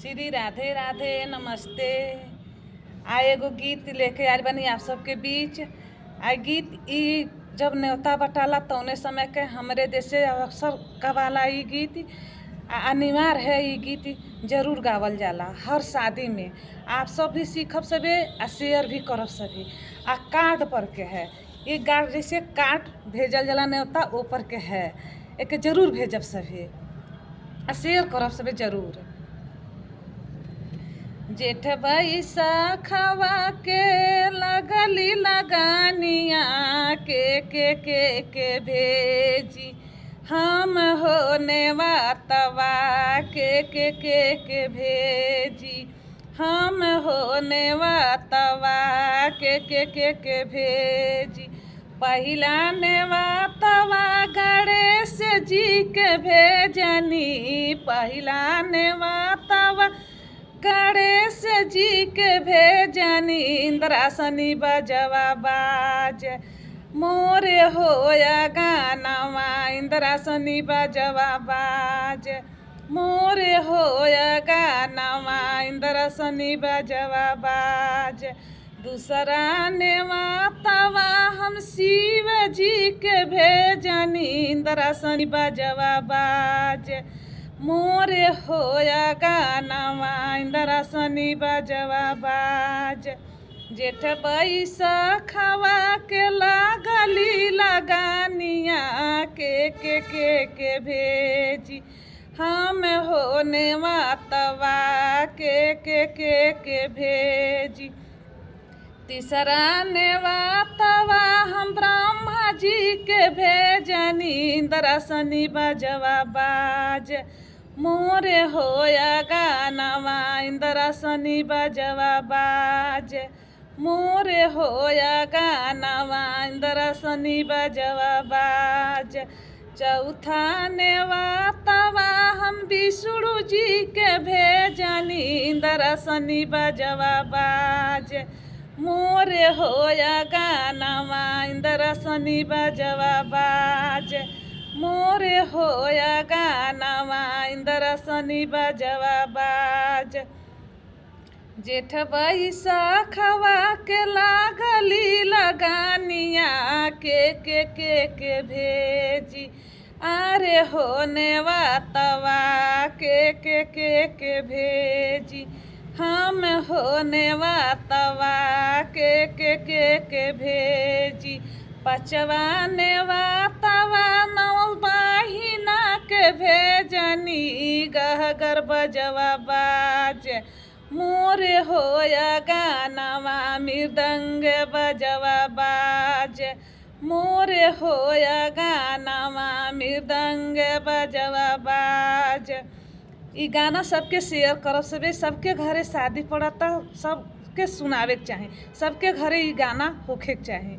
श्री राधे राधे नमस्ते। एगो गीत लेके आयल बनी आप सबके बीच। गीत ई जब न्योता बटाला तौने समय के हमरे देश से अवसर गवाला। ई गीत अनिवार्य है। ई गीत जरूर गावल जाला हर शादी में। आप सब भी सीखब सभी आ शेयर भी करब सभी। कार्ड पर के है ये कार्ड, जैसे कार्ड भेजल जाला न्योता ओ पर के है। एक जरूर भेजब सभी आ शेयर करब सभी जरूर। जेठ बैसाखवा के लगली लगानिया के भेजी हम होने वातवा के भेजी हम होने वातवा के भेजी। पहिला नेवातवा गणेश जी के भेजनी, पहिला नेवातवा गणेश जी के भेजनी। इंद्रासनी बजवा बाज मोरे होया गानवा, इंद्रासनी बजवा बाज मोरे होया गानवा, इंद्रासनी बजवा बाज। दूसरा नेवातवा हम शिव जी के भेजनी, इंद्रासनी बजवा बाज मोरे होया गानवा, इंद्रासनी बजवा बाज। जेठ बैसाखवा के लागली लगानिया के भेजी हम होने वातवा के भेजी। तीसरा नेवातवा हम ब्रह्मा जी के भेजनी, इंद्रासनी बजवा बाज मोरे होया गानवा, इंद्रासनी बजवा बाज मोरे होया गानवा, इंद्रासनी बजवा बाज। चौथा नेवातवा हम विष्णु जी के भेजनी, इंद्रासनी बजवा बाज मोरे होया गानवा, इंद्रासनी बजवा बाज मोरे होया गानवा, इंद्रासनी बजवा बाज। जेठ बैसाखवा के लागली लगानिया के भेजी अरे होने वातवा के भेजी हम होने वातवा के भेजी। पचवा नेवातवा नौ बहिना के भेजनी, गहगर बजवा बाज मोरे होया गानवा, मृदंग बजवा बाज मोरे होया गानवा, मृदंग बजवा बाज। ई गाना सबके शेयर करब सभी। सबके घरे शादी पड़ता, सबके सुनावे के चाही, सबके घरे ई गाना होखे के चाही।